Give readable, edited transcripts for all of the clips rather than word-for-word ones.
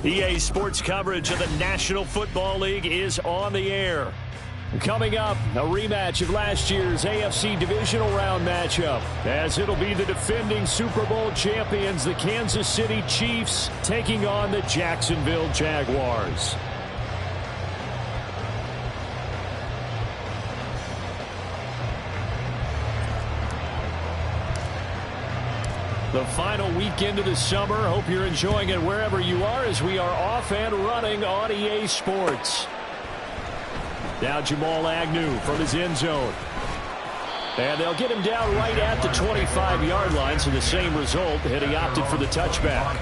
EA Sports coverage of the National Football League is on the air. Coming up, a rematch of last year's AFC Divisional Round matchup, as it'll be the defending Super Bowl champions, the Kansas City Chiefs, taking on the Jacksonville Jaguars. The final weekend of the summer. Hope you're enjoying it wherever you are as we are off and running on EA Sports. Now Jamal Agnew from his end zone. And they'll get him down right at the 25-yard line, so the same result had he opted for the touchback.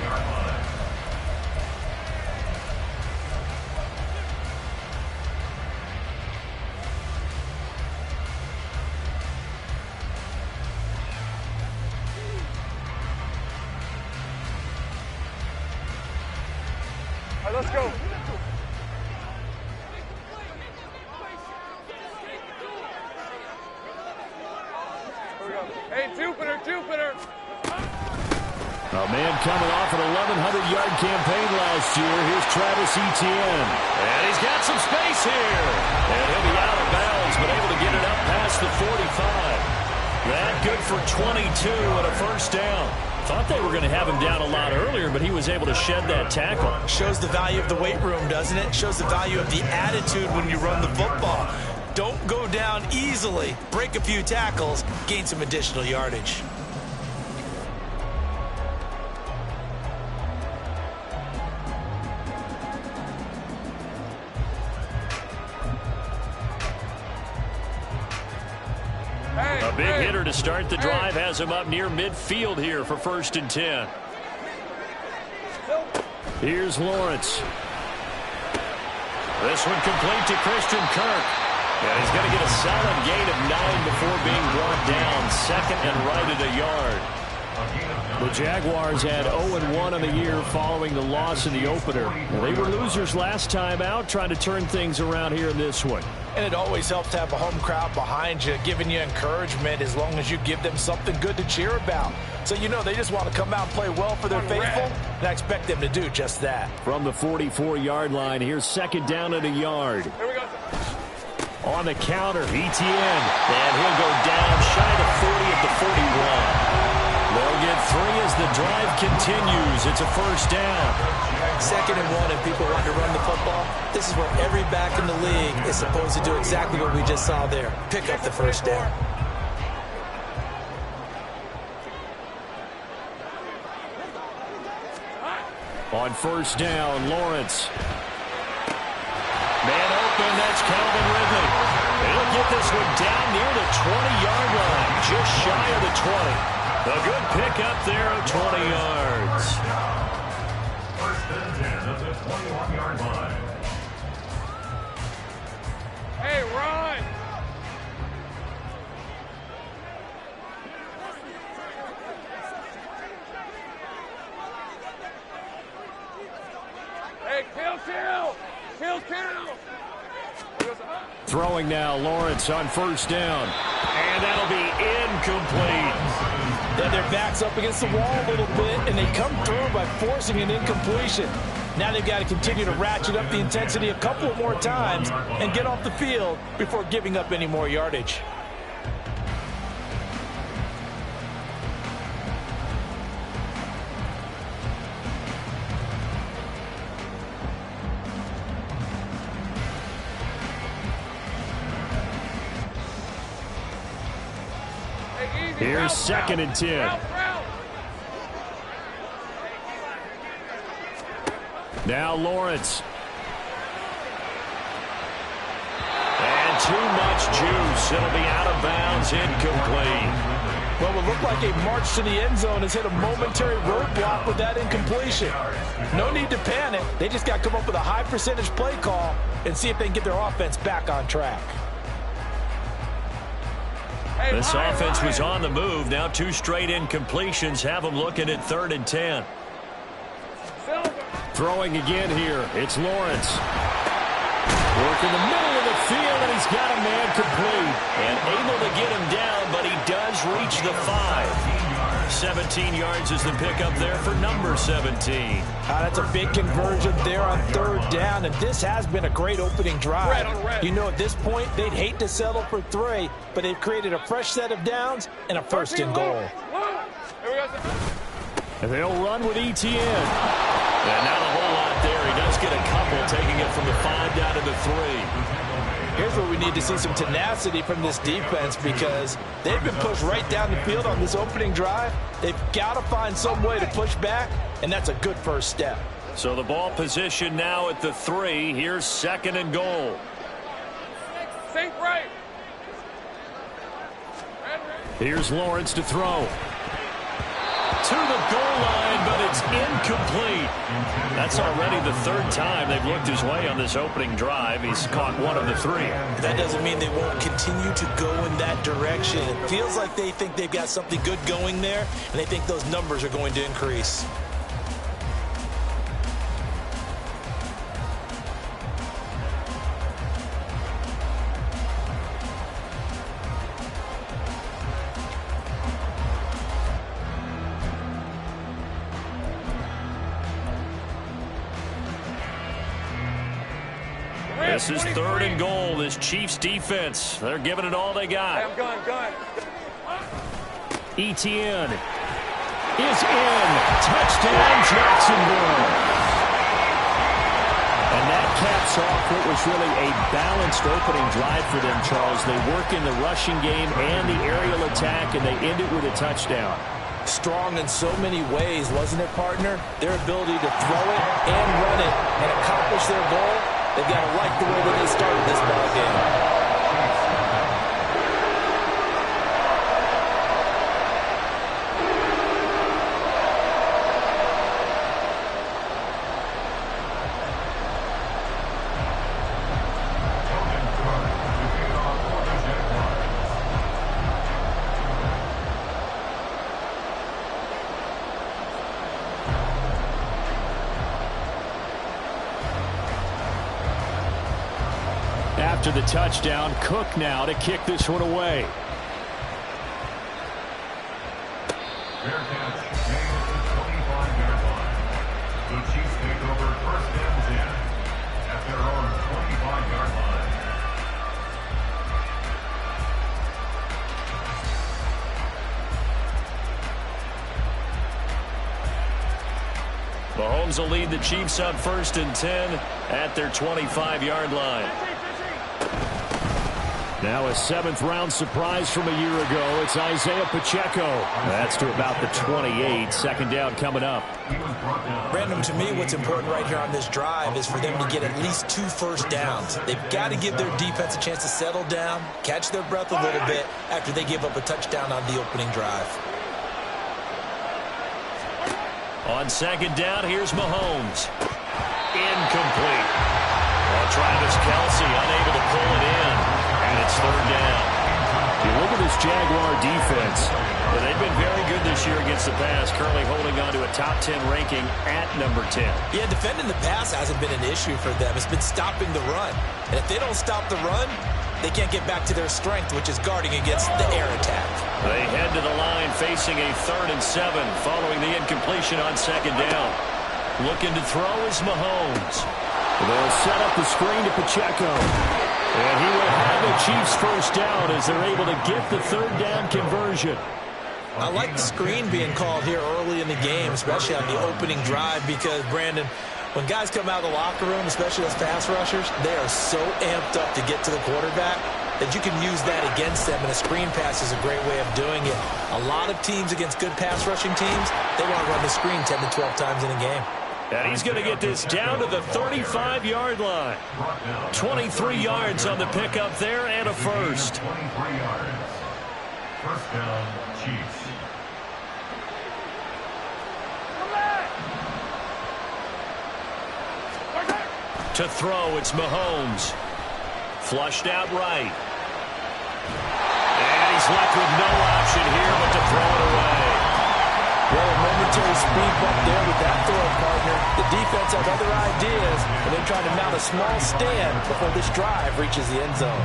Let's go. Hey, Jupiter. A man coming off an 1,100-yard campaign last year. Here's Travis Etienne. And he's got some space here. And he'll be out of bounds, but able to get it up past the 45. That good for 22 and a first down. Thought they were going to have him down a lot earlier, but he was able to shed that tackle. Shows the value of the weight room, doesn't it? Shows the value of the attitude when you run the football. Don't go down easily. Break a few tackles, gain some additional yardage. A big hitter to start the drive has him up near midfield here for 1st and 10. Here's Lawrence. This one complete to Christian Kirk. And he's going to get a solid gain of 9 before being brought down. 2nd and right at a yard. The Jaguars had 0-1 on the year following the loss in the opener. They were losers last time out, trying to turn things around here in this one. And it always helps to have a home crowd behind you, giving you encouragement as long as you give them something good to cheer about. So you know they just want to come out and play well for their faithful, and I expect them to do just that. From the 44-yard line, here's 2nd down and a yard. Here we go. On the counter, Etienne. And he'll go down shy of 40 at the 41. They'll get 3 as the drive continues. It's a first down. 2nd and 1, and people want to run the football. This is where every back in the league is supposed to do exactly what we just saw there. Pick up the first down. On 1st down, Lawrence. Man open, that's Calvin Ridley. He'll get this one down near the 20-yard line, just shy of the 20. A good pick up there of 20 yards. 1st and 10 at the 21-yard line. Hey, run! Hey, kill! Throwing now, Lawrence on 1st down. And that'll be incomplete. Then their back's up against the wall a little bit, and they come through by forcing an incompletion. Now they've got to continue to ratchet up the intensity a couple more times and get off the field before giving up any more yardage. Here's 2nd and 10. Now Lawrence. And too much juice. It'll be out of bounds, incomplete. Well, it looked like a march to the end zone has hit a momentary roadblock with that incompletion. No need to panic. They just got to come up with a high percentage play call and see if they can get their offense back on track. This offense was on the move. Now 2 straight incompletions have them looking at 3rd and 10. Throwing again here. It's Lawrence. Working the middle of the field, and he's got a man complete. And able to get him down, but he does reach the 5. 17 yards is the pickup there for number 17. That's a big conversion there on third down, and this has been a great opening drive. You know, at this point, they'd hate to settle for 3, but they've created a fresh set of downs and a first and goal. And they'll run with ETN. And not a whole lot there. He does get a couple, taking it from the 5 down to the 3. Here's where we need to see some tenacity from this defense, because they've been pushed right down the field on this opening drive. They've got to find some way to push back, and that's a good first step. So the ball position now at the 3. Here's 2nd and goal. Sink right. Here's Lawrence to throw. To the goal line, but it's incomplete. That's already the 3rd time they've looked his way on this opening drive. He's caught 1 of the 3. That doesn't mean they won't continue to go in that direction. It feels like they think they've got something good going there, and they think those numbers are going to increase. This is 3rd and goal. This Chiefs defense, they're giving it all they got. Gun. ETN is in. Touchdown, Jacksonville. And that caps off what was really a balanced opening drive for them, Charles. They work in the rushing game and the aerial attack, and they end it with a touchdown. Strong in so many ways, wasn't it, partner? Their ability to throw it and run it and accomplish their goal. They've got to like the way that they started this ball game. After the touchdown, Cook now to kick this one away. Bearcats gain at the 25-yard line. The Chiefs take over 1st and 10 at their own 25-yard line. Mahomes will lead the Chiefs on 1st and 10 at their 25-yard line. Now a 7th-round surprise from a year ago. It's Isaiah Pacheco. That's to about the 28. 2nd down coming up. Brandon, to me, what's important right here on this drive is for them to get at least 2 first downs. They've got to give their defense a chance to settle down, catch their breath a little bit after they give up a touchdown on the opening drive. On 2nd down, here's Mahomes. Incomplete. Travis Kelce unable to pull it in. And it's 3rd down. You look at this Jaguar defense. Well, they've been very good this year against the pass, currently holding on to a top 10 ranking at number 10. Yeah, defending the pass hasn't been an issue for them. It's been stopping the run. And if they don't stop the run, they can't get back to their strength, which is guarding against the air attack. They head to the line facing a 3rd and 7 following the incompletion on 2nd down. Looking to throw is Mahomes. They'll set up the screen to Pacheco. And he will have the Chiefs 1st down as they're able to get the 3rd down conversion. I like the screen being called here early in the game, especially on the opening drive, because, Brandon, when guys come out of the locker room, especially those pass rushers, they are so amped up to get to the quarterback that you can use that against them, and a screen pass is a great way of doing it. A lot of teams against good pass rushing teams, they want to run the screen 10 to 12 times in a game. And he's going to get this down to the 35-yard line. 23 yards on the pickup there and a first. 23 yards. 1st down, Chiefs. To throw, it's Mahomes. Flushed out right. And he's left with no option here but to throw it away. Well, a momentary speed bump there with that throw, partner. The defense has other ideas, and they're trying to mount a small stand before this drive reaches the end zone.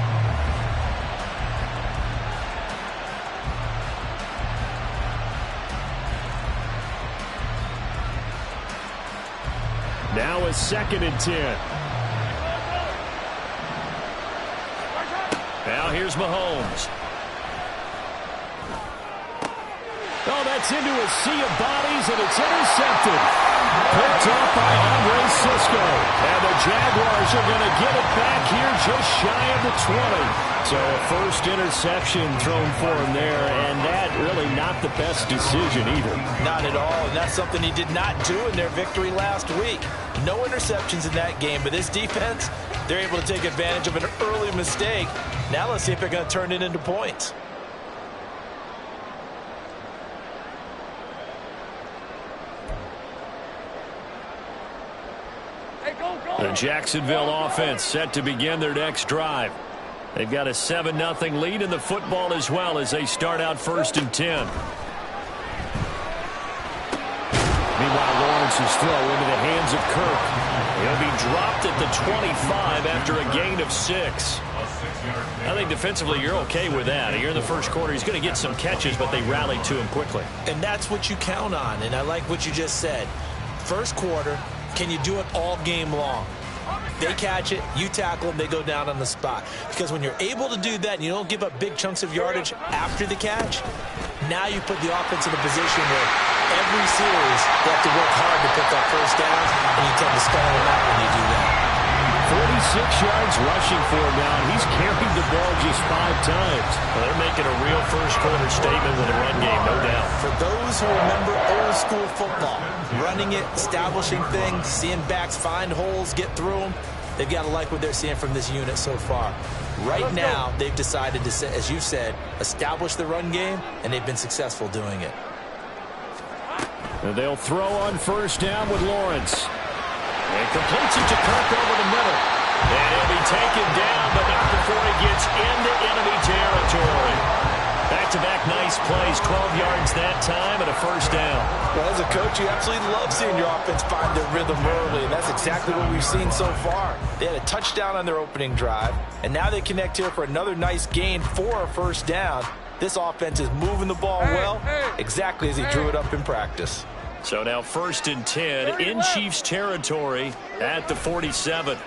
Now a 2nd and 10. Now here's Mahomes. Oh, that's into a sea of bodies, and it's intercepted. Picked up by Andre Sisco. And the Jaguars are going to get it back here just shy of the 20. So a first interception thrown for him there, and that really not the best decision either. Not at all, and that's something he did not do in their victory last week. No interceptions in that game, but this defense, they're able to take advantage of an early mistake. Now let's see if they're going to turn it into points. The Jacksonville offense set to begin their next drive. They've got a 7-0 lead in the football as well as they start out 1st and 10. Meanwhile, Lawrence's throw into the hands of Kirk. He'll be dropped at the 25 after a gain of 6. I think defensively you're okay with that. Here in the first quarter, he's going to get some catches, but they rallied to him quickly. And that's what you count on, and I like what you just said. First quarter, can you do it all game long? They catch it, you tackle them, they go down on the spot. Because when you're able to do that and you don't give up big chunks of yardage after the catch, now you put the offense in a position where every series they have to work hard to pick up first downs, and you tend to stall them out when you do that. 46 yards rushing for him now, and he's carried the ball just 5 times. Well, they're making a real first quarter statement with a run game, no doubt. For those who remember old school football, running it, establishing things, seeing backs find holes, get through them, they've got to like what they're seeing from this unit so far. Right now, they've decided to, as you said, establish the run game, and they've been successful doing it. And they'll throw on first down with Lawrence. And completes it to Kirk over the middle. And he'll be taken down, but not before he gets into enemy territory. Back-to-back nice plays, 12 yards that time, and a first down. Well, as a coach, you absolutely love seeing your offense find their rhythm early, and that's exactly what we've seen so far. They had a touchdown on their opening drive, and now they connect here for another nice gain for a first down. This offense is moving the ball well, exactly as he drew it up in practice. So now 1st and 10 in Chiefs territory at the 47.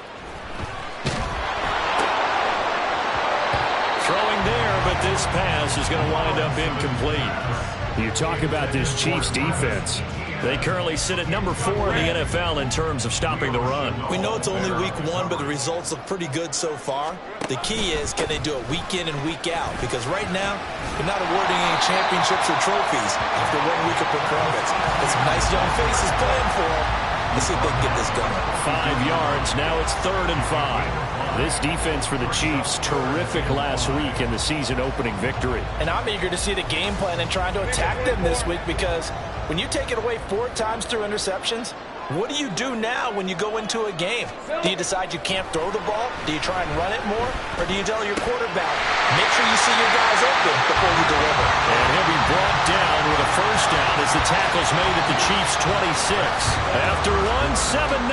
Throwing there, but this pass is going to wind up incomplete. You talk about this Chiefs defense. They currently sit at number 4 in the NFL in terms of stopping the run. We know it's only week 1, but the results look pretty good so far. The key is, can they do it week in and week out? Because right now, they're not awarding any championships or trophies after 1 week of performance. But some nice young faces playing for them. Let's see if they can get this going. 5 yards. Now it's 3rd and 5. This defense for the Chiefs, terrific last week in the season-opening victory. And I'm eager to see the game plan and trying to attack them this week, because when you take it away 4 times through interceptions, what do you do now when you go into a game? Do you decide you can't throw the ball? Do you try and run it more? Or do you tell your quarterback, make sure you see your guys open before you deliver? And he'll be brought down with a first down as the tackle's made at the Chiefs' 26. After one, 7-0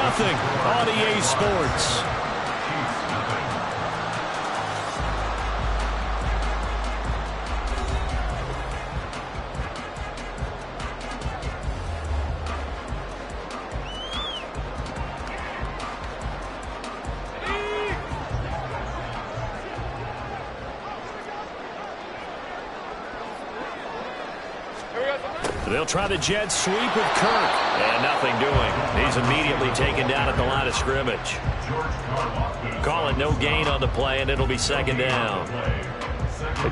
on EA Sports. They'll try the jet sweep with Kirk. And nothing doing. He's immediately taken down at the line of scrimmage. Call it no gain on the play, and it'll be 2nd down.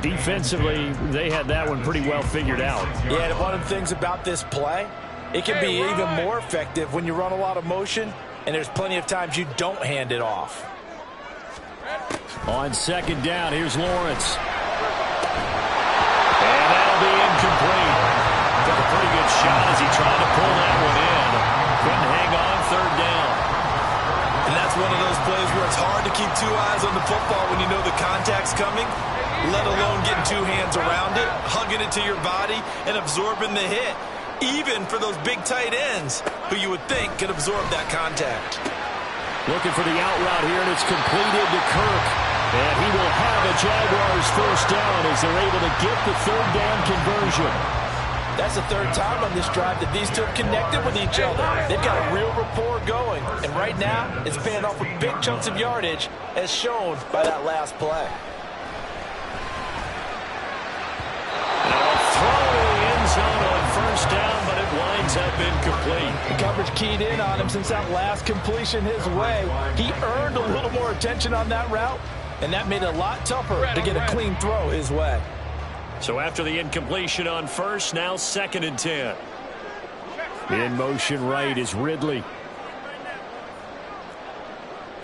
Defensively, they had that one pretty well figured out. Yeah, and one of the things about this play, it can be even more effective when you run a lot of motion, and there's plenty of times you don't hand it off. On 2nd down, here's Lawrence. And that'll be incomplete. Took a pretty good shot as he tried to pull that one in. Couldn't hang on, 3rd down. And that's one of those plays where it's hard to keep 2 eyes on the football when you know the contact's coming, let alone getting 2 hands around it, hugging it to your body, and absorbing the hit, even for those big tight ends who you would think could absorb that contact. Looking for the out route here, and it's completed to Kirk. And he will have a Jaguars first down as they're able to get the 3rd down conversion. That's the third time on this drive that these two have connected with each other. They've got a real rapport going. And right now, it's paying off with big chunks of yardage, as shown by that last play. Zone on first down, but it winds up incomplete. The coverage keyed in on him since that last completion his way. He earned a little more attention on that route, and that made it a lot tougher to get a clean throw his way. So after the incompletion on first, now 2nd and 10. In motion right is Ridley.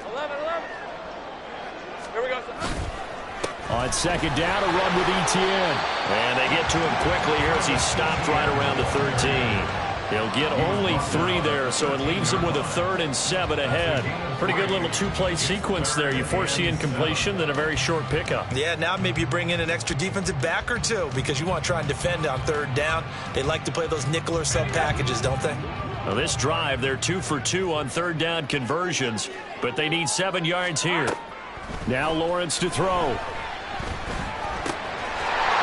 11. Here we go. On 2nd down, a run with Etienne. And they get to him quickly here as he's stopped right around the 13. He'll get only 3 there, so it leaves him with a 3rd and 7 ahead. Pretty good little 2-play sequence there. You force the incompletion, then a very short pickup. Yeah, now maybe you bring in an extra defensive back or two because you want to try and defend on 3rd down. They like to play those nickel or sub packages, don't they? Now this drive, they're 2 for 2 on 3rd down conversions, but they need 7 yards here. Now Lawrence to throw.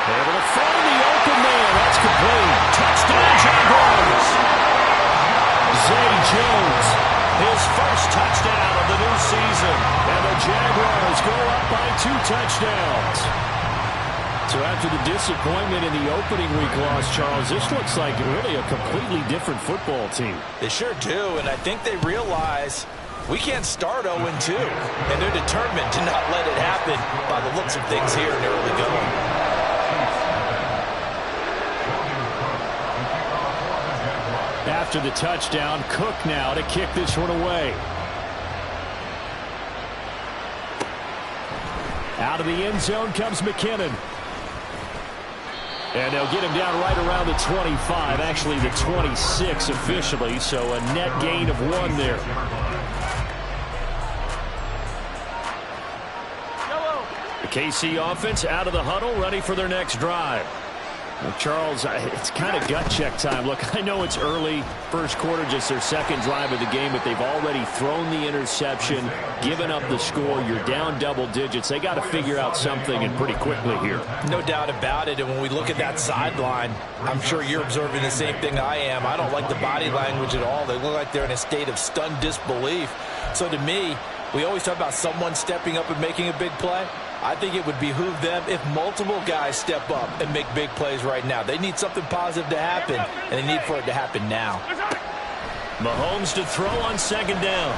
Able to find the open man. That's complete. Touchdown, Jaguars. Zay Jones, his first touchdown of the new season. And the Jaguars go up by 2 touchdowns. So after the disappointment in the opening week loss, Charles, this looks like really a completely different football team. They sure do, and I think they realize we can't start 0-2, and they're determined to not let it happen by the looks of things here in early going. After the touchdown, Cook now to kick this one away. Out of the end zone comes McKinnon. And they'll get him down right around the 25, actually the 26 officially, so a net gain of 1 there. The KC offense out of the huddle, ready for their next drive. Well, Charles, it's kind of gut check time. Look, I know it's early, first quarter, just their 2nd drive of the game, but they've already thrown the interception, given up the score. You're down double digits. They got to figure out something, and pretty quickly here. No doubt about it, and when we look at that sideline, I'm sure you're observing the same thing I am. I don't like the body language at all. They look like they're in a state of stunned disbelief. So to me, we always talk about someone stepping up and making a big play. I think it would behoove them if multiple guys step up and make big plays right now. They need something positive to happen, and they need for it to happen now. Mahomes to throw on 2nd down.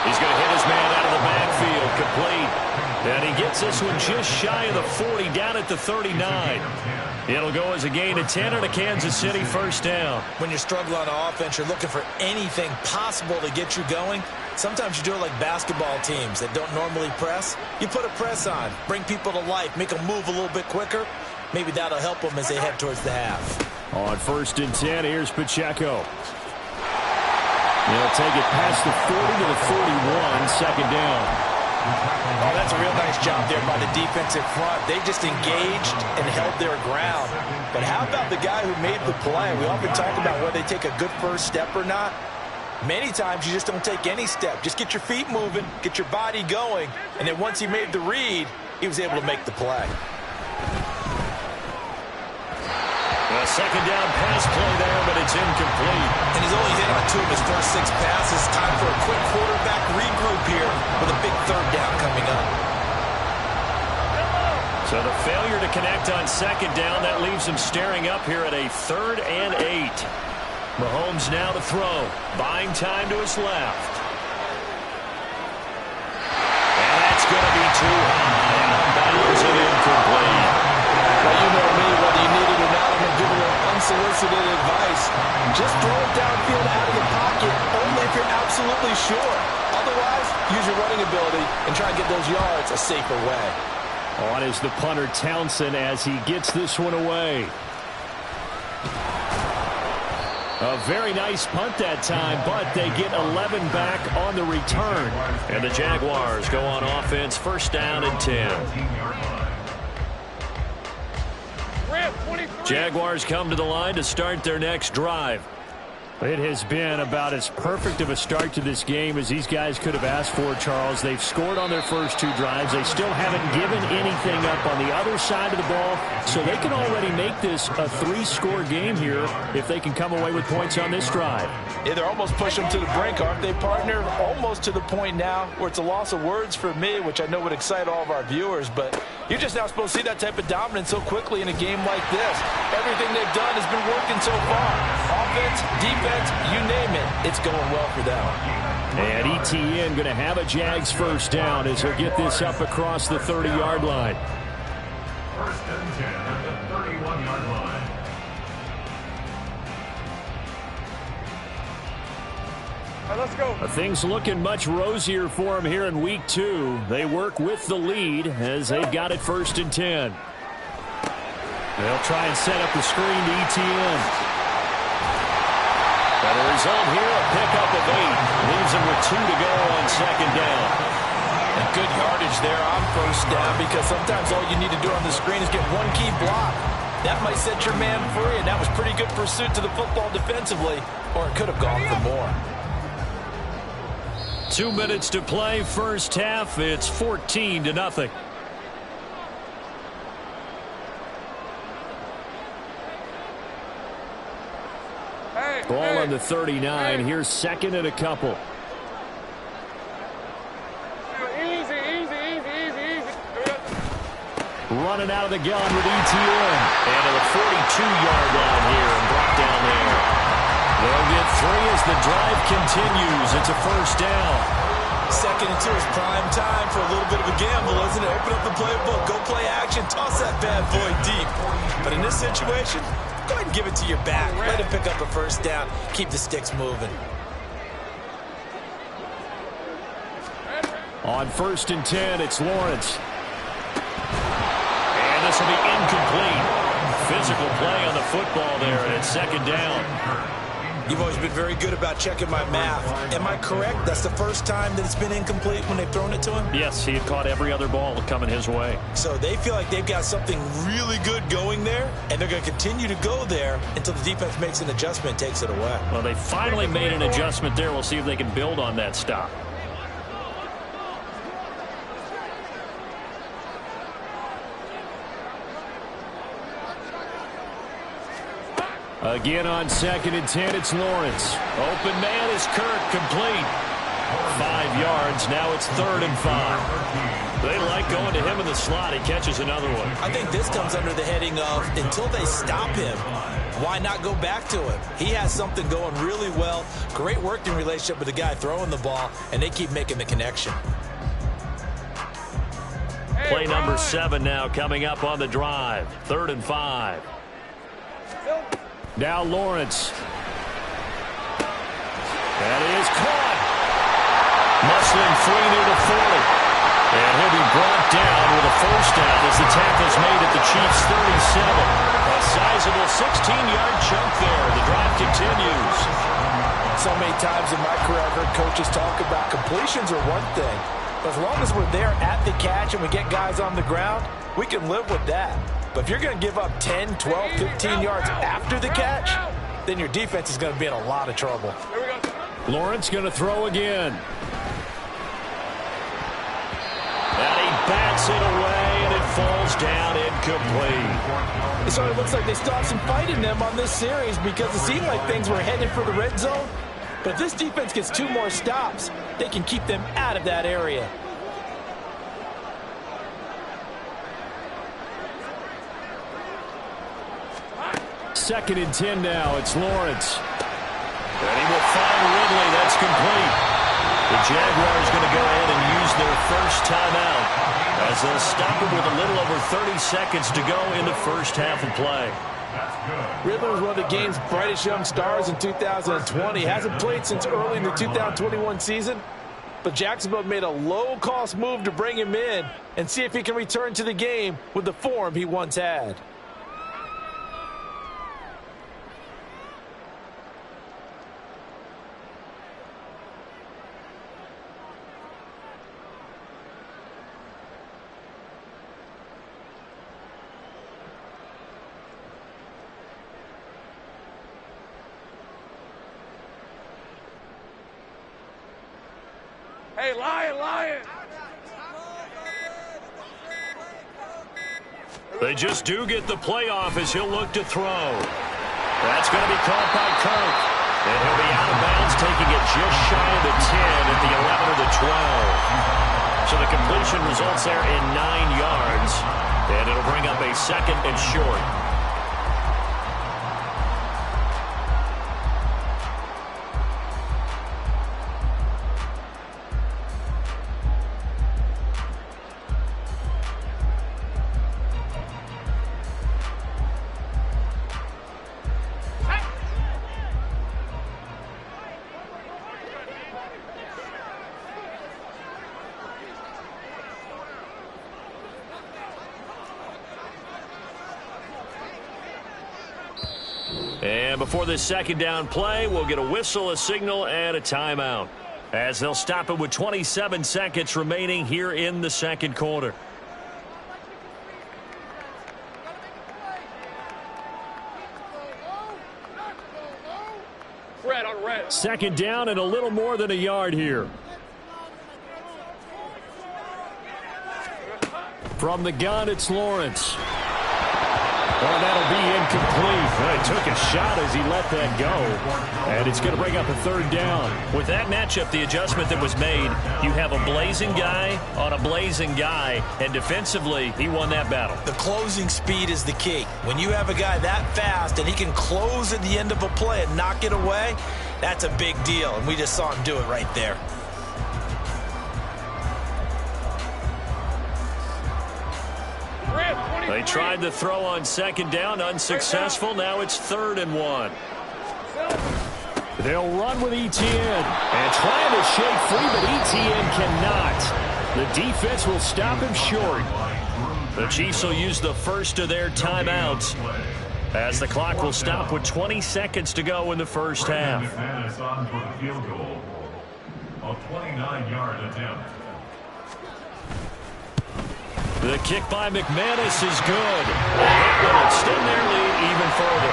He's going to hit his man out of the backfield, complete. And he gets this one just shy of the 40, down at the 39. It'll go as a gain of 10 and a Kansas City 1st down. When you're struggling on offense, you're looking for anything possible to get you going. Sometimes you do it like basketball teams that don't normally press. You put a press on, bring people to life, make them move a little bit quicker. Maybe that'll help them as they head towards the half. On 1st and 10, here's Pacheco. They'll take it past the 40 to the 41, 2nd down. Oh, that's a real nice job there by the defensive front. They just engaged and held their ground. But how about the guy who made the play? We often talk about whether they take a good first step or not. Many times you just don't take any step. Just get your feet moving, get your body going, and then once he made the read, he was able to make the play. A 2nd down pass play there, but it's incomplete. And he's only hit on 2 of his first 6 passes. Time for a quick quarterback regroup here with a big 3rd down coming up. So the failure to connect on 2nd down, that leaves him staring up here at a 3rd and 8. Mahomes now to throw. Buying time to his left. And that's going to be too high. Out of bounds and incomplete. Well, you know me, whether you need it or not, I'm going to give a little unsolicited advice. Just throw it downfield out of the pocket, only if you're absolutely sure. Otherwise, use your running ability and try and get those yards a safer way. On is the punter Townsend as he gets this one away. A very nice punt that time, but they get 11 back on the return. And the Jaguars go on offense, 1st down and 10. Jaguars come to the line to start their next drive. It has been about as perfect of a start to this game as these guys could have asked for, Charles. They've scored on their first 2 drives. They still haven't given anything up on the other side of the ball, so they can already make this a 3-score game here if they can come away with points on this drive. Yeah, they're almost pushing them to the brink, aren't they, partner? Almost to the point now where it's a loss of words for me, which I know would excite all of our viewers, but you're just now supposed to see that type of dominance so quickly in a game like this. Everything they've done has been working so far. Offense, defense, you name it, it's going well for them. And ETN going to have a Jags first down as he'll get this up across the 30-yard line. First and 10 at the 31-yard line. All right, let's go. Things looking much rosier for them here in week 2. They work with the lead as they've got it first and 10. They'll try and set up the screen to ETN. But the result here, a pickup of 8. Leaves them with 2 to go on second down. And good yardage there on first down, because sometimes all you need to do on the screen is get one key block. That might set your man free, and that was pretty good pursuit to the football defensively, or it could have gone for more. 2 minutes to play, first half. It's 14-0. Ball on the 39. Here's second and a couple. Easy. Running out of the gun with ETN. And to the 42-yard line here and brought down there. They'll get 3 as the drive continues. It's a first down. Second and 2 is prime time for a little bit of a gamble, isn't it? Open up the playbook, go play action, toss that bad boy deep. But in this situation, go ahead and give it to your back. Let him pick up a first down. Keep the sticks moving. On first and 10, it's Lawrence. And this will be incomplete. Physical play on the football there, and it's second down. You've always been very good about checking my math. Am I correct? That's the first time that it's been incomplete when they've thrown it to him? Yes, he had caught every other ball coming his way. So they feel like they've got something really good going there, and they're going to continue to go there until the defense makes an adjustment and takes it away. Well, they finally made an adjustment there. We'll see if they can build on that stop. Again on second and 10, it's Lawrence. Open man is Kirk, complete. 5 yards, now it's 3rd and 5. They like going to him in the slot. He catches another one. I think this comes under the heading of, until they stop him, why not go back to him? He has something going really well. Great working relationship with the guy throwing the ball, and they keep making the connection. Play number 7 now coming up on the drive. 3rd and 5. Now Lawrence. That is caught. Muscling free near the 40. And he'll be brought down with a first down as the tackle's made at the Chiefs' 37. A sizable 16-yard chunk there. The drive continues. So many times in my career I've heard coaches talk about completions are one thing. But as long as we're there at the catch and we get guys on the ground, we can live with that. But if you're going to give up 10, 12, 15 yards after the catch, then your defense is going to be in a lot of trouble. Lawrence going to throw again. And he bats it away, and it falls down incomplete. So it looks like they still have some fight in them on this series, because it seemed like things were headed for the red zone. But if this defense gets 2 more stops, they can keep them out of that area. Second and 10 now. It's Lawrence. And he will find Ridley. That's complete. The Jaguars going to go ahead and use their first timeout as they'll stop it with a little over 30 seconds to go in the first half of play. Ridley was one of the game's brightest young stars in 2020. Hasn't played since early in the 2021 season. But Jacksonville made a low-cost move to bring him in and see if he can return to the game with the form he once had. Hey, Lion. They just do get the playoff as he'll look to throw. That's going to be caught by Kirk. And he'll be out of bounds, taking it just shy of the 10 at the 11 or the 12. So the completion results there in 9 yards. And it'll bring up a 2nd and short. And before this 2nd down play, we'll get a whistle, a signal, and a timeout, as they'll stop it with 27 seconds remaining here in the 2nd quarter. Red on red. 2nd down and a little more than a yard here. From the gun, it's Lawrence. Well, that'll be incomplete. Well, he took a shot as he let that go. And it's going to bring up a 3rd down. With that matchup, the adjustment that was made, you have a blazing guy on a blazing guy, and defensively, he won that battle. The closing speed is the key. When you have a guy that fast and he can close at the end of a play and knock it away, that's a big deal, and we just saw him do it right there. They tried to throw on 2nd down, unsuccessful. Now it's 3rd and 1. They'll run with Etienne and trying to shake free, but Etienne cannot. The defense will stop him short. The Chiefs will use the first of their timeouts as the clock will stop with 20 seconds to go in the first half. McManus on for the field goal. A 29-yard attempt. The kick by McManus is good. That will extend their lead even further.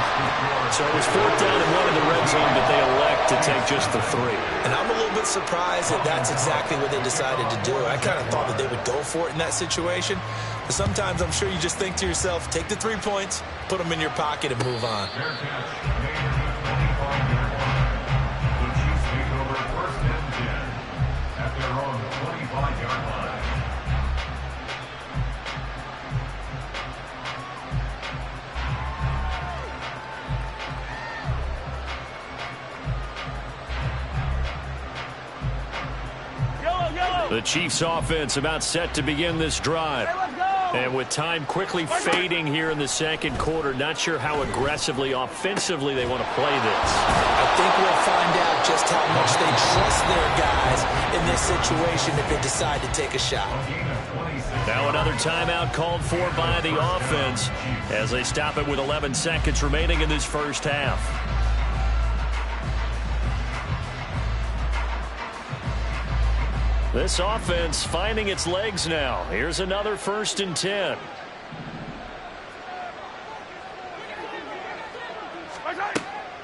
So it was 4th down and 1 in the red zone, but they elect to take just the 3. And I'm a little bit surprised that that's exactly what they decided to do. I kind of thought that they would go for it in that situation. But sometimes I'm sure you just think to yourself, take the 3 points, put them in your pocket, and move on. Fair catch. Made at the 25-yard line. The Chiefs take over 1st and 10 at their own 25-yard line. The Chiefs offense about set to begin this drive. And with time quickly fading here in the 2nd quarter, not sure how aggressively, offensively they want to play this. I think we'll find out just how much they trust their guys in this situation if they decide to take a shot. Now another timeout called for by the offense as they stop it with 11 seconds remaining in this first half. This offense finding its legs now. Here's another 1st and 10.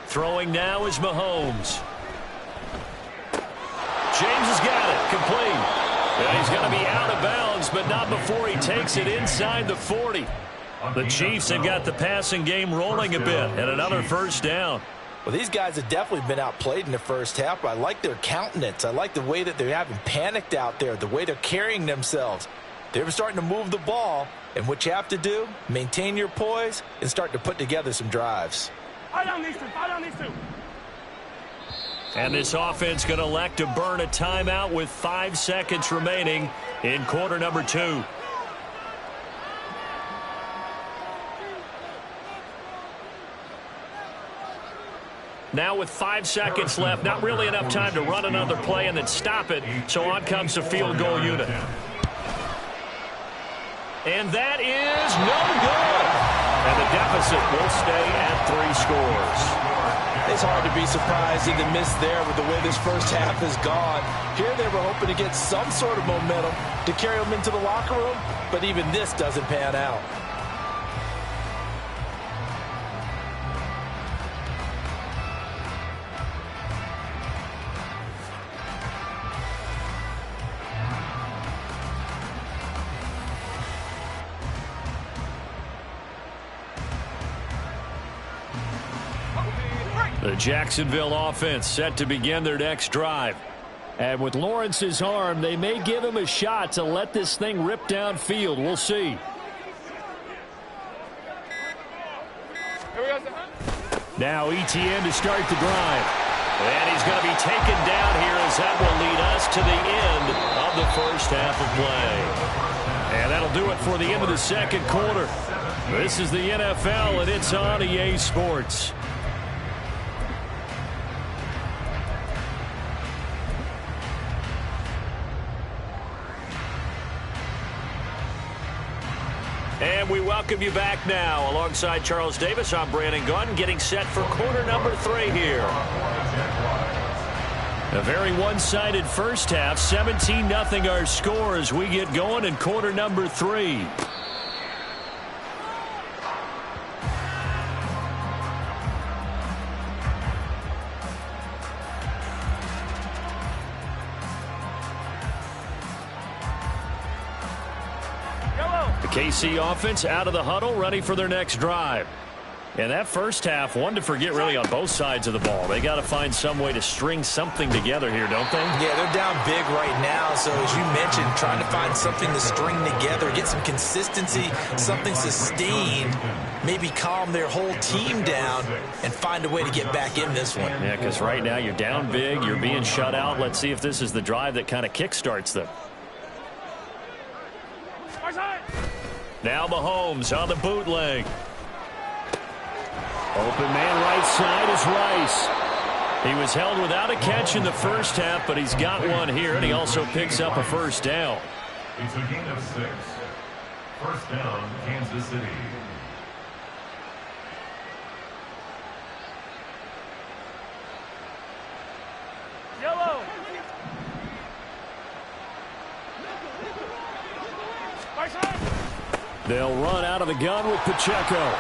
Throwing now is Mahomes. James has got it. Complete. And he's going to be out of bounds, but not before he takes it inside the 40. The Chiefs have got the passing game rolling a bit, and another 1st down. Well, these guys have definitely been outplayed in the first half, but I like their countenance. I like the way that they haven't panicked out there, the way they're carrying themselves. They're starting to move the ball, and what you have to do, maintain your poise and start to put together some drives. Fire down these two. And this offense going to elect to burn a timeout with 5 seconds remaining in quarter number 2. Now with 5 seconds left, not really enough time to run another play and then stop it, so on comes the field goal unit. And that is no good. And the deficit will stay at 3 scores. It's hard to be surprised in the miss there with the way this first half has gone. Here they were hoping to get some sort of momentum to carry them into the locker room, but even this doesn't pan out. The Jacksonville offense set to begin their next drive. And with Lawrence's arm, they may give him a shot to let this thing rip downfield. We'll see. Now ETN to start the drive. And he's going to be taken down here as that will lead us to the end of the first half of play. And that'll do it for the end of the second quarter. This is the NFL, and it's on EA Sports. And we welcome you back now. Alongside Charles Davis, I'm Brandon Gunn, getting set for quarter number 3 here. A very one-sided first half. 17-0 our score as we get going in quarter number 3. KC offense out of the huddle, ready for their next drive. And that first half, one to forget really on both sides of the ball. They got to find some way to string something together here, don't they? Yeah, they're down big right now. So as you mentioned, trying to find something to string together, get some consistency, something sustained, maybe calm their whole team down and find a way to get back in this one. Yeah, because right now you're down big, you're being shut out. Let's see if this is the drive that kind of kickstarts them. Now Mahomes on the bootleg. Open man right side is Rice. He was held without a catch in the first half, but he's got one here, and he also picks up a first down. It's a gain of 6. First down, Kansas City. Yellow. They'll run out of the gun with Pacheco.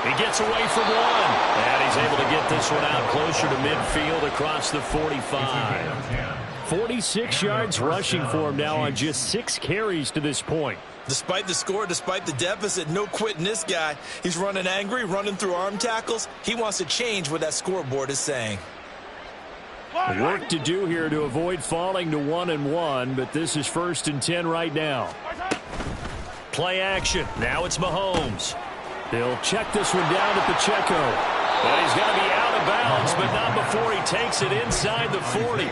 He gets away from one. And he's able to get this one out closer to midfield across the 45. 46 yards rushing for him now on just 6 carries to this point. Despite the score, despite the deficit, no quitting this guy. He's running angry, running through arm tackles. He wants to change what that scoreboard is saying. Work to do here to avoid falling to 1-1, but this is 1st and 10 right now. Play action. Now it's Mahomes. He'll check this one down to Pacheco. And he's going to be out of bounds, but not before he takes it inside the 40.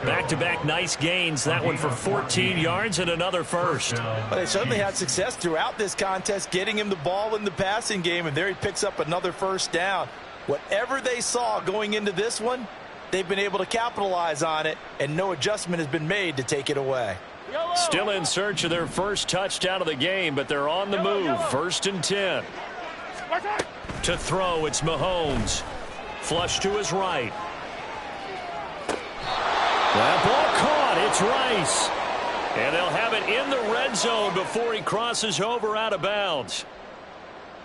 Back-to-back nice gains. That one for 14 yards and another first. Well, they certainly had success throughout this contest, getting him the ball in the passing game, and there he picks up another first down. Whatever they saw going into this one, they've been able to capitalize on it, and no adjustment has been made to take it away. Still in search of their first touchdown of the game, but they're on the move. 1st and 10. To throw, it's Mahomes. Flush to his right. That ball caught. It's Rice. And they'll have it in the red zone before he crosses over out of bounds.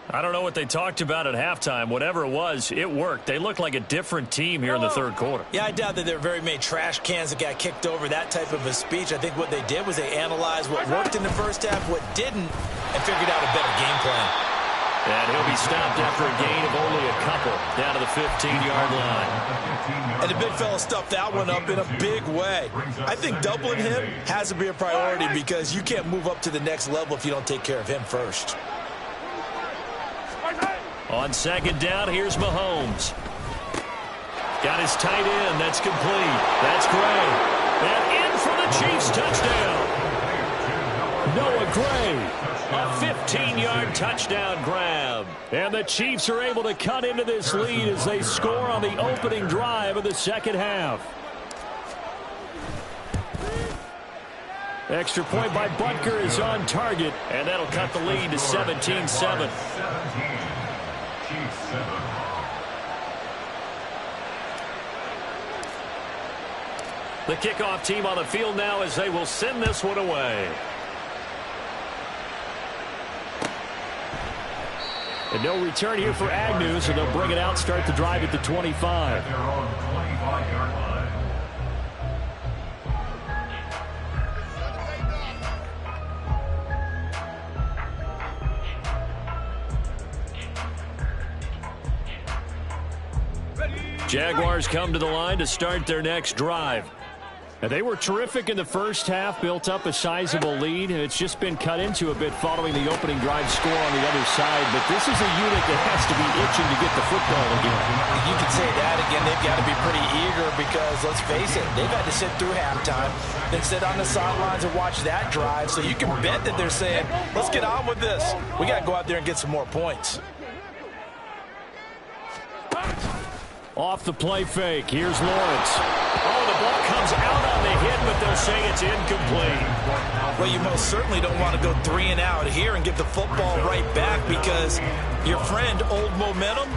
I don't know what they talked about at halftime. Whatever it was, it worked. They look like a different team here in the third quarter. Yeah, I doubt that there were very many trash cans that got kicked over, that type of a speech. I think what they did was they analyzed what worked in the first half, what didn't, and figured out a better game plan. And he'll be stopped after a gain of only a couple down to the 15-yard line. And the big fella stuffed that one up in a big way. I think doubling him has to be a priority because you can't move up to the next level if you don't take care of him first. On 2nd down, here's Mahomes. Got his tight end. That's complete. That's Gray. And in for the Chiefs touchdown. Noah Gray. A 15-yard touchdown grab. And the Chiefs are able to cut into this lead as they score on the opening drive of the second half. Extra point by Butker is on target, and that'll cut the lead to 17-7. The kickoff team on the field now as they will send this one away. And no return here for Agnew, so they'll bring it out, start the drive at the 25. They're on the 25-yard line. Jaguars come to the line to start their next drive. And they were terrific in the first half, built up a sizable lead, and it's just been cut into a bit following the opening drive score on the other side. But this is a unit that has to be itching to get the football again. You can say that again. They've got to be pretty eager because, let's face it, they've had to sit through halftime, then sit on the sidelines and watch that drive. So you can bet that they're saying, let's get on with this. We got to go out there and get some more points. Off the play fake. Here's Lawrence. Oh, the ball comes out on the hit, but they'll say it's incomplete. Well, you most certainly don't want to go 3 and out here and give the football right back because your friend, Old Momentum,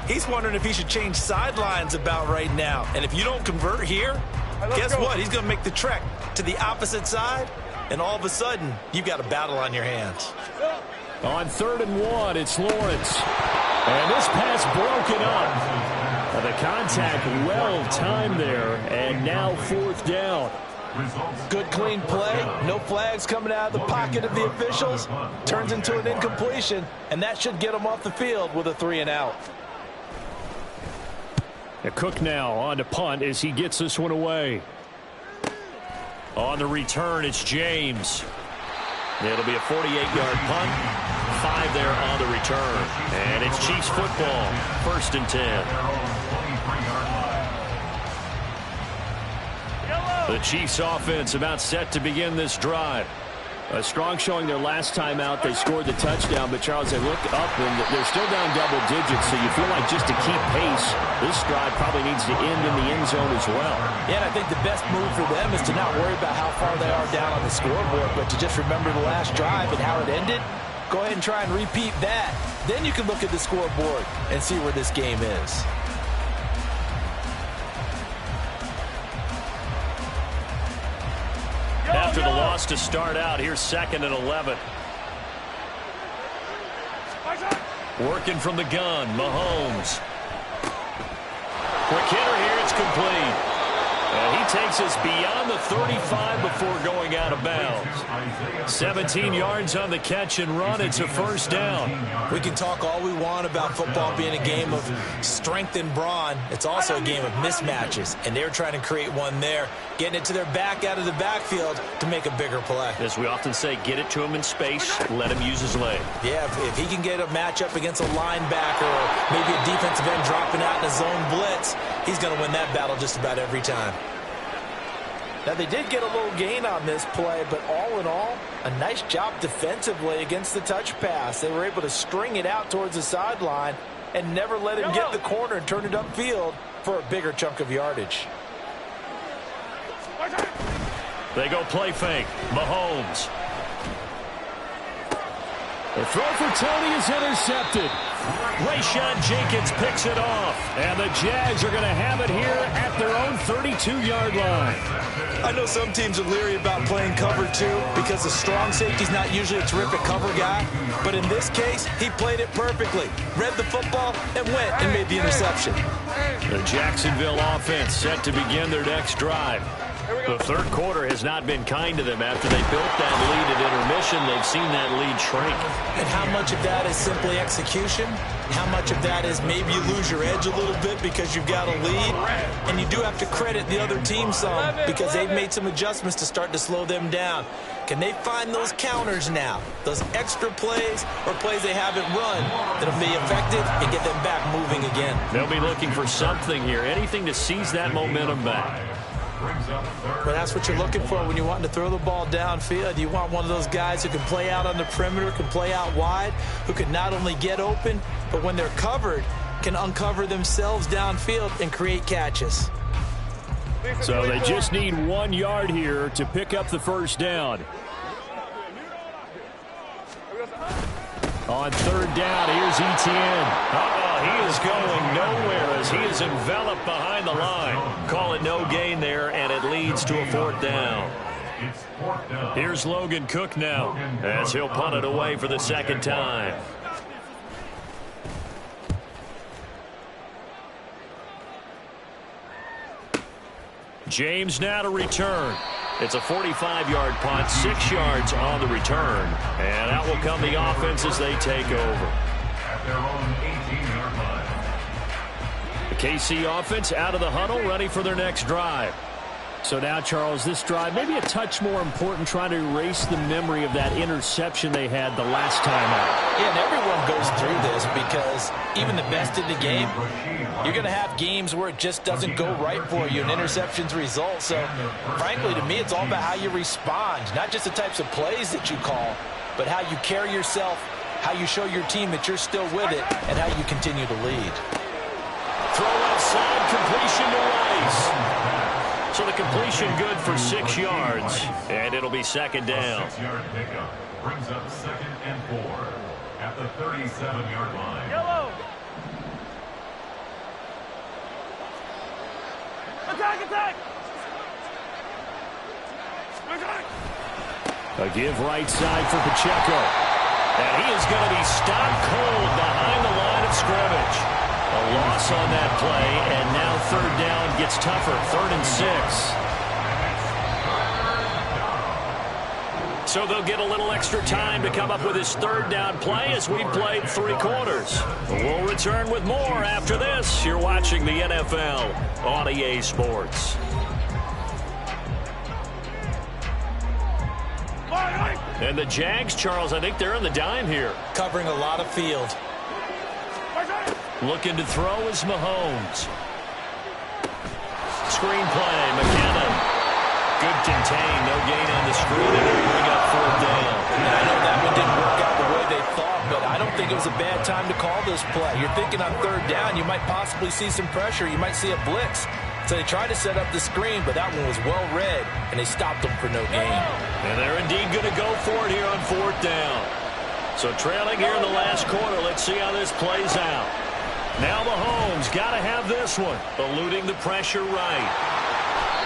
he's wondering if he should change sidelines about right now. And if you don't convert here, guess what? He's going to make the trek to the opposite side, and all of a sudden, you've got a battle on your hands. On 3rd and 1, it's Lawrence. And this pass broken up. The contact well-timed there, and now 4th down. Good, clean play. No flags coming out of the pocket of the officials. Turns into an incompletion, and that should get them off the field with a 3 and out. Cook now on to punt as he gets this one away. On the return, it's James. It'll be a 48-yard punt. 5 there on the return. And it's Chiefs football. 1st and 10. The Chiefs offense about set to begin this drive. A strong showing their last time out. They scored the touchdown, but Charles, they look up and they're still down double digits, so you feel like just to keep pace, this drive probably needs to end in the end zone as well. Yeah, and I think the best move for them is to not worry about how far they are down on the scoreboard, but to just remember the last drive and how it ended. Go ahead and try and repeat that. Then you can look at the scoreboard and see where this game is. After the loss to start out, here's 2nd and 11. Working from the gun, Mahomes. Quick hitter here, it's complete. And he takes us beyond the 35 before going out of bounds. 17 yards on the catch and run. It's a 1st down. We can talk all we want about football being a game of strength and brawn. It's also a game of mismatches, and they're trying to create one there, getting it to their back out of the backfield to make a bigger play. As we often say, get it to him in space, let him use his leg. Yeah, if he can get a matchup against a linebacker or maybe a defensive end dropping out in a zone blitz, he's going to win that battle just about every time. Now, they did get a little gain on this play, but all in all, a nice job defensively against the touch pass. They were able to string it out towards the sideline and never let him get the corner and turn it upfield for a bigger chunk of yardage. They go play fake. Mahomes. The throw for Tony is intercepted. Rayshawn Jenkins picks it off. And the Jags are going to have it here at their own 32-yard line. I know some teams are leery about playing cover 2 because the strong safety's not usually a terrific cover guy. But in this case, he played it perfectly. Read the football and went and made the interception. The Jacksonville offense set to begin their next drive. The 3rd quarter has not been kind to them after they built that lead at intermission. They've seen that lead shrink. And how much of that is simply execution? How much of that is maybe you lose your edge a little bit because you've got a lead? And you do have to credit the other team some because they've made some adjustments to start to slow them down. Can they find those counters now, those extra plays or plays they haven't run that'll be effective and get them back moving again? They'll be looking for something here, anything to seize that momentum back. But that's what you're looking for when you want to throw the ball downfield. You want one of those guys who can play out on the perimeter, can play out wide, who can not only get open, but when they're covered, can uncover themselves downfield and create catches. So they just need 1 yard here to pick up the 1st down. On 3rd down, here's Etienne. He is going nowhere as he is enveloped behind the line. Call it no gain there, and it leads to a 4th down. Here's Logan Cook now as he'll punt it away for the 2nd time. James now to return. It's a 45-yard punt, 6 yards on the return. And out will come the offense as they take over. At their own 18-yard line. The KC offense out of the huddle, ready for their next drive. So now, Charles, this drive maybe a touch more important, trying to erase the memory of that interception they had the last time out. Yeah, and everyone goes through this because even the best in the game, you're going to have games where it just doesn't go right for you, and interceptions result. So, frankly, to me, it's all about how you respond, not just the types of plays that you call, but how you carry yourself, how you show your team that you're still with it, and how you continue to lead. Throw outside, completion to Rice. So the completion good for 6 yards, and it'll be second down. 6-yard pickup brings up 2nd and 4 at the 37-yard line. Yellow. Attack, attack. A give right side for Pacheco. And he is going to be stopped cold behind the line of scrimmage. A loss on that play, and now third down gets tougher. 3rd and 6. So they'll get a little extra time to come up with his third down play as we played 3 quarters. We'll return with more after this. You're watching the NFL on EA Sports. And the Jags, Charles, I think they're on the dime here. Covering a lot of field. Looking to throw is Mahomes. Screen play, McKinnon. Good contain, no gain on the screen, and it'll bring up 4th down. And I know that one didn't work out the way they thought, but I don't think it was a bad time to call this play. You're thinking on 3rd down, you might possibly see some pressure. You might see a blitz. So they tried to set up the screen, but that one was well read, and they stopped them for no gain. And they're indeed going to go for it here on 4th down. So trailing here in the last quarter, let's see how this plays out. Now Mahomes got to have this one, eluding the pressure right.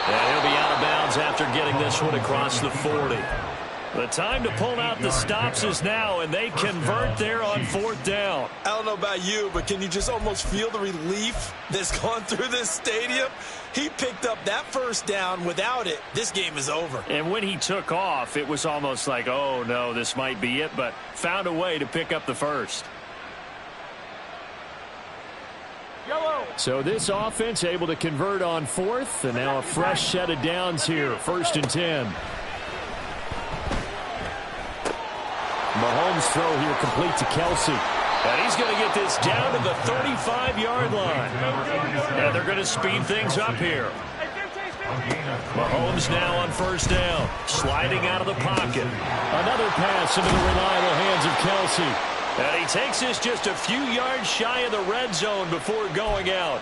And he'll be out of bounds after getting this one across the 40. The time to pull out the stops is now, and they convert there on 4th down. I don't know about you, but can you just almost feel the relief that's gone through this stadium? He picked up that 1st down. Without it, this game is over. And when he took off, it was almost like, oh, no, this might be it, but found a way to pick up the first. Yellow. So this offense able to convert on 4th, and now a fresh set of downs here, 1st and 10. Mahomes' throw here complete to Kelsey. And he's going to get this down to the 35-yard line. And they're going to speed things up here. Mahomes now on 1st down, sliding out of the pocket. Another pass into the reliable hands of Kelsey. And he takes this just a few yards shy of the red zone before going out.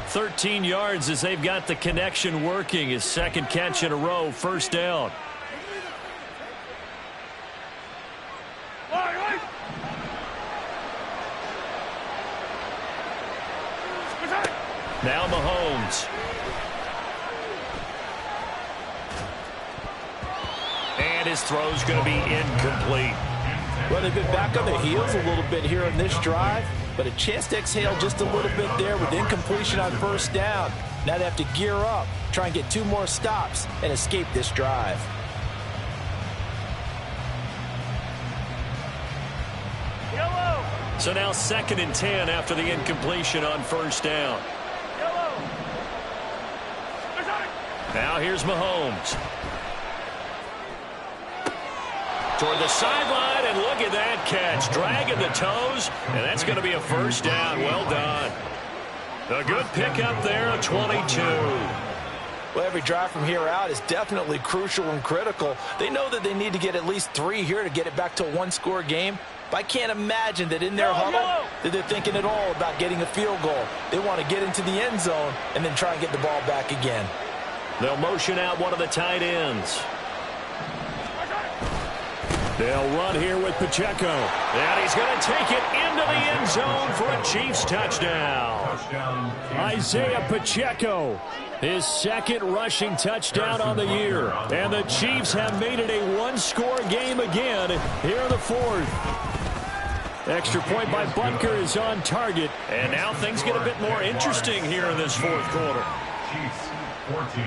13 yards as they've got the connection working. His 2nd catch in a row, 1st down. Now Mahomes. And his throw's going to be incomplete. Well, they've been back on their heels a little bit here on this drive, but a chance to exhale just a little bit there with incompletion on 1st down. Now they have to gear up, try and get 2 more stops, and escape this drive. Yellow. So now 2nd and 10 after the incompletion on 1st down. Yellow. Now here's Mahomes. Toward the sideline, and look at that catch. Dragging the toes, and that's going to be a 1st down. Well done. A good pickup there, a 22. Well, every drive from here out is definitely crucial and critical. They know that they need to get at least 3 here to get it back to a 1-score game. But I can't imagine that in their huddle that they're thinking at all about getting a field goal. They want to get into the end zone and then try and get the ball back again. They'll motion out one of the tight ends. They'll run here with Pacheco. And he's going to take it into the end zone for a Chiefs touchdown. Isaiah Pacheco, his 2nd rushing touchdown on the year. And the Chiefs have made it a 1-score game again here in the 4th. Extra point by Butker is on target. And now things get a bit more interesting here in this 4th quarter. Chiefs 14.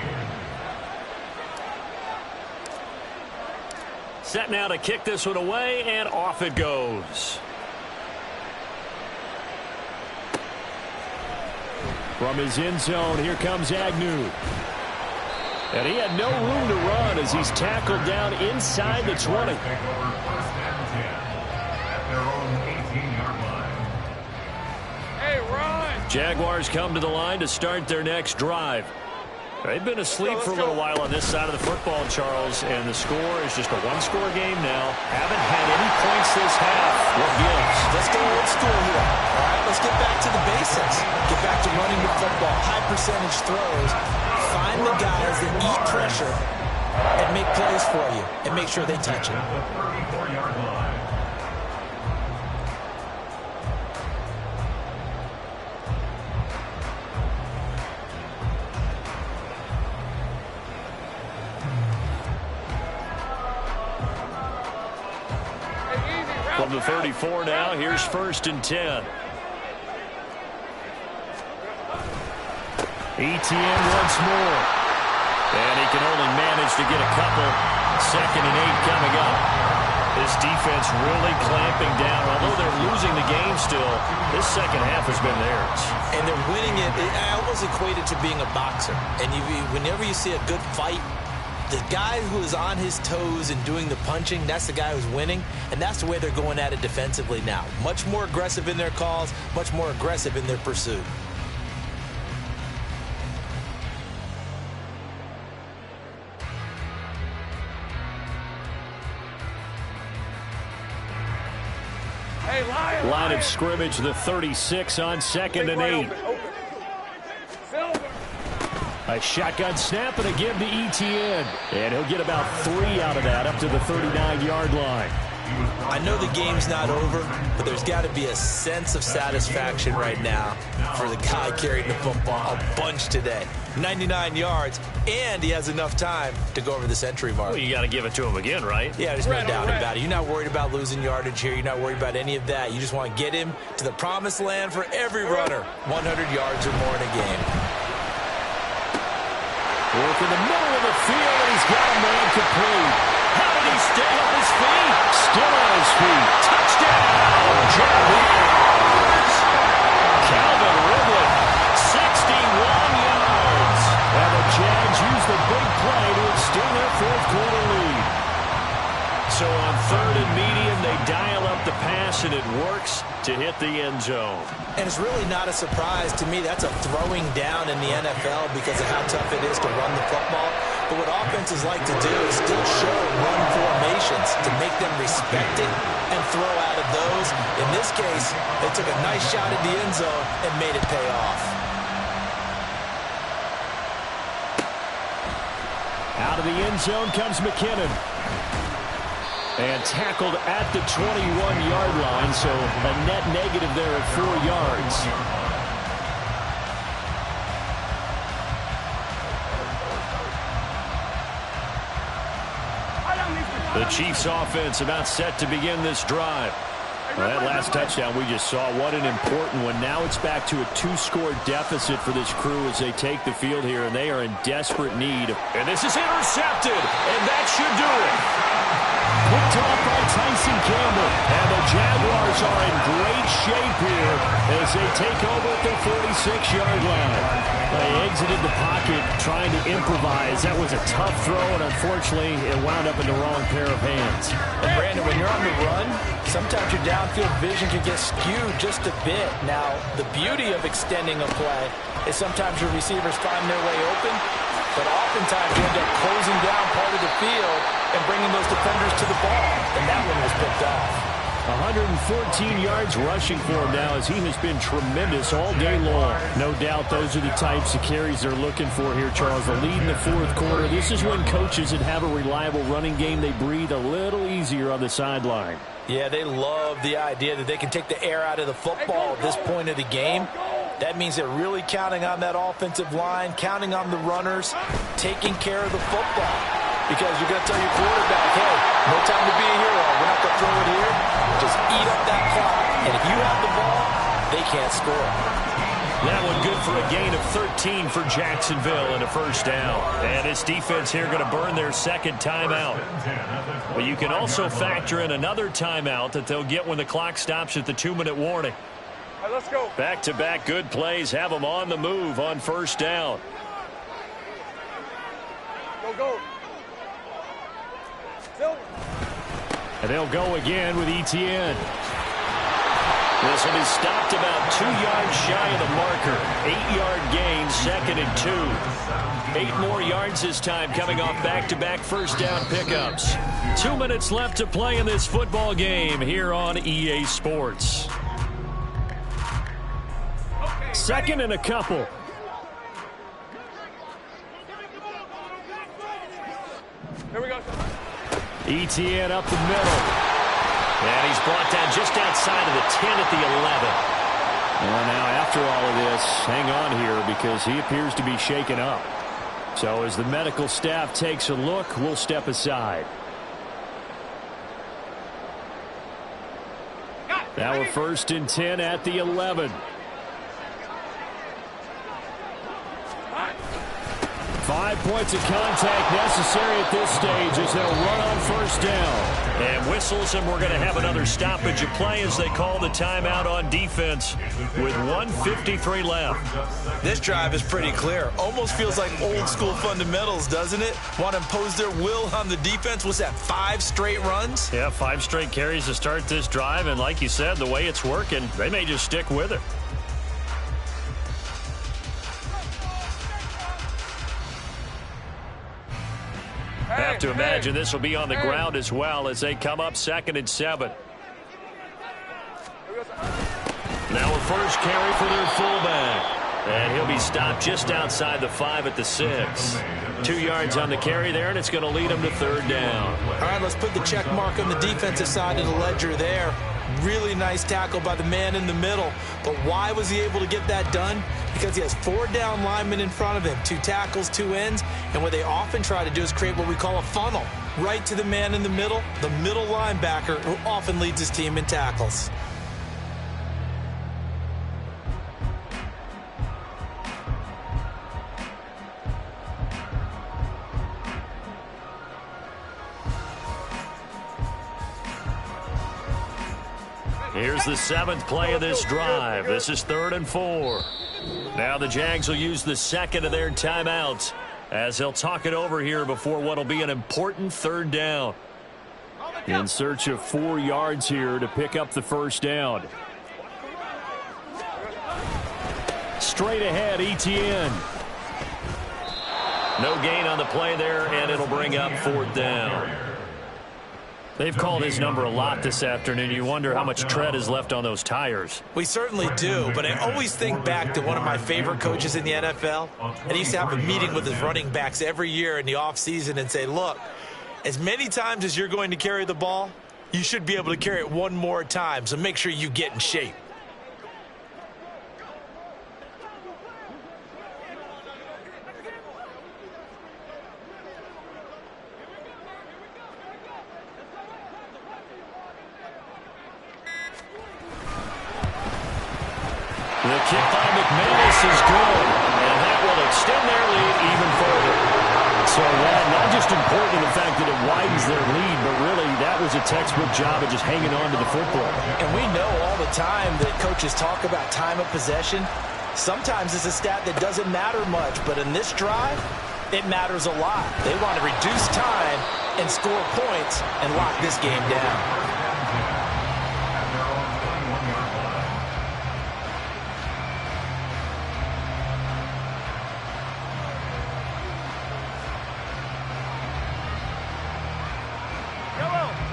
Set now to kick this one away, and off it goes. From his end zone, here comes Agnew. And he had no room to run as he's tackled down inside the 20. Take over 1st and 10 at their own 18-yard line. Hey, run! Jaguars come to the line to start their next drive. They've been asleep for a little while on this side of the football, Charles, and the score is just a one-score game now. Haven't had any points this half. What gives? Let's go old school here. All right, let's get back to the basics. Get back to running the football, high percentage throws. Find the guys that eat pressure and make plays for you and make sure they touch it. At the 34-yard line. From the 34 now, here's 1st and 10. ETN once more. And he can only manage to get a couple. 2nd and 8 coming up. This defense really clamping down. Although they're losing the game still, this second half has been theirs. And they're winning it. I almost equate it to being a boxer. And whenever you see a good fight, the guy who is on his toes and doing the punching, that's the guy who's winning. And that's the way they're going at it defensively now. Much more aggressive in their calls, much more aggressive in their pursuit. Hey, Lion! Line of scrimmage, the 36 on 2nd and 8. Silver! A shotgun snap and a give to ETN. And he'll get about 3 out of that up to the 39-yard line. I know the game's not over, but there's got to be a sense of satisfaction right now for the guy carrying the football a bunch today. 99 yards, and he has enough time to go over the century mark. Well, you got to give it to him again, right? Yeah, there's no doubt about it. You're not worried about losing yardage here. You're not worried about any of that. You just want to get him to the promised land for every runner. 100 yards or more in a game. Work in the middle of the field, and he's got a man complete. How did he stay on his feet? Still on his feet. Touchdown, Jaguars. Calvin Ridley, 61 yards. And the Jags use the big play to extend their 4th-quarter lead. So on 3rd and medium, they dial up the pass, and it works to hit the end zone. And it's really not a surprise to me. That's a throwing down in the NFL because of how tough it is to run the football. But what offenses like to do is still show run formations to make them respect it and throw out of those. In this case, they took a nice shot at the end zone and made it pay off. Out of the end zone comes McKinnon. And tackled at the 21-yard line, so a net negative there at 4 yards. The Chiefs offense about set to begin this drive. Well, that last touchdown we just saw, what an important one. Now it's back to a 2-score deficit for this crew as they take the field here, and they are in desperate need. And this is intercepted, and that should do it. Picked off by Tyson Campbell. And the Jaguars are in great shape here as they take over at their 46-yard line. They exited the pocket trying to improvise. That was a tough throw, and unfortunately, it wound up in the wrong pair of hands. And Brandon, when you're on the run, sometimes your downfield vision can get skewed just a bit. Now, the beauty of extending a play is sometimes your receivers find their way open, but oftentimes you end up closing down part of the field and bringing those defenders to the ball, and that one was picked off. 114 yards rushing for him now as he has been tremendous all day long. No doubt those are the types of carries they're looking for here, Charles. The lead in the 4th quarter. This is when coaches that have a reliable running game, they breathe a little easier on the sideline. Yeah, they love the idea that they can take the air out of the football at this point of the game. That means they're really counting on that offensive line, counting on the runners, taking care of the football. Because you're going to tell your quarterback, hey, no time to be a hero. We're not going to throw it here. Just eat up that clock. And if you have the ball, they can't score. That one good for a gain of 13 for Jacksonville and a 1st down. And this defense here going to burn their 2nd timeout. But you can also factor in another timeout that they'll get when the clock stops at the 2-minute warning. Hey, let's go. Back-to-back good plays have them on the move on first down. Go. Silver. And they'll go again with Etienne. This will be stopped about 2 yards shy of the marker. 8-yard gain, 2nd and 2. 8 more yards this time coming off back-to-back first down pickups. 2 minutes left to play in this football game here on EA Sports. 2nd and a couple. Here we go. Etienne up the middle. And he's brought down just outside of the 10 at the 11. Well, now after all of this, hang on here because he appears to be shaken up. So as the medical staff takes a look, we'll step aside. Now we're 1st and 10 at the 11. 5 points of contact necessary at this stage as they'll run on first down. And whistles, and we're going to have another stoppage of play as they call the timeout on defense with 1:53 left. This drive is pretty clear. Almost feels like old school fundamentals, doesn't it? Want to impose their will on the defense. Was that 5 straight runs? Yeah, 5 straight carries to start this drive. And like you said, the way it's working, they may just stick with it. Have to imagine this will be on the ground as well as they come up 2nd and 7. Now a first carry for their fullback. And he'll be stopped just outside the 5 at the 6. 2 yards on the carry there, and it's going to lead them to 3rd down. All right, let's put the check mark on the defensive side of the ledger there. Really nice tackle by the man in the middle. But why was he able to get that done? Because he has 4 down linemen in front of him, 2 tackles, 2 ends. And what they often try to do is create what we call a funnel. Right to the man in the middle linebacker, who often leads his team in tackles. Here's the 7th play of this drive. This is 3rd and 4. Now the Jags will use the 2nd of their timeouts as they'll talk it over here before what will be an important 3rd down. In search of 4 yards here to pick up the first down. Straight ahead, Etienne. No gain on the play there, and it'll bring up 4th down. They've called his number a lot this afternoon. You wonder how much tread is left on those tires. We certainly do, but I always think back to one of my favorite coaches in the NFL. And he used to have a meeting with his running backs every year in the offseason and say, look, as many times as you're going to carry the ball, you should be able to carry it 1 more time, so make sure you get in shape. The kick by McManus is good, and that will extend their lead even further. So that not just important in the fact that it widens their lead, but really that was a textbook job of just hanging on to the football. And we know all the time that coaches talk about time of possession. Sometimes it's a stat that doesn't matter much, but in this drive, it matters a lot. They want to reduce time and score points and lock this game down.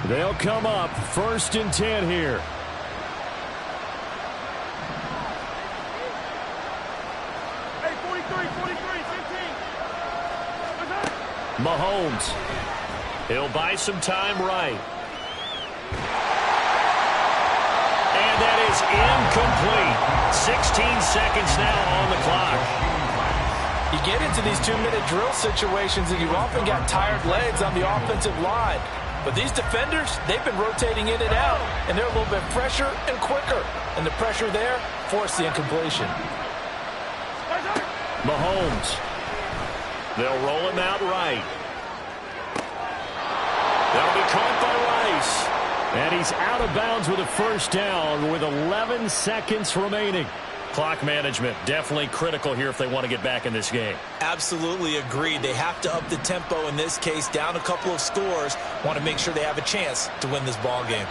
They'll come up 1st and 10 here. Hey, 43, 15. Mahomes. He'll buy some time right. And that is incomplete. 16 seconds now on the clock. You get into these 2-minute drill situations and you often got tired legs on the offensive line. But these defenders, they've been rotating in and out, and they're a little bit fresher and quicker. And the pressure there forced the incompletion. Mahomes. They'll roll him out right. That'll be caught by Rice. And he's out of bounds with a first down with 11 seconds remaining. Clock management, definitely critical here if they want to get back in this game. Absolutely agreed. They have to up the tempo in this case, down a couple of scores. Want to make sure they have a chance to win this ball game.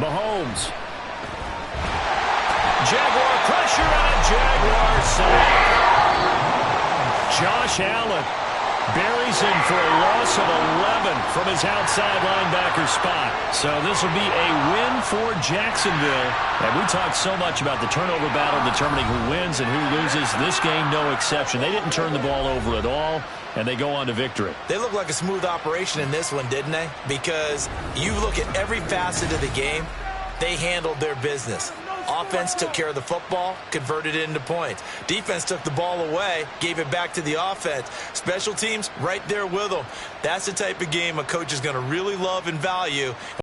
Mahomes. Jaguar pressure and a Jaguar sack. Josh Allen buries him for a loss of 11 from his outside linebacker spot. So this will be a win for Jacksonville. And we talked so much about the turnover battle determining who wins and who loses. This game, no exception. They didn't turn the ball over at all, and they go on to victory. They look like a smooth operation in this one, didn't they? Because you look at every facet of the game, they handled their business. Offense took care of the football, converted it into points. Defense took the ball away, gave it back to the offense. Special teams right there with them. That's the type of game a coach is going to really love and value.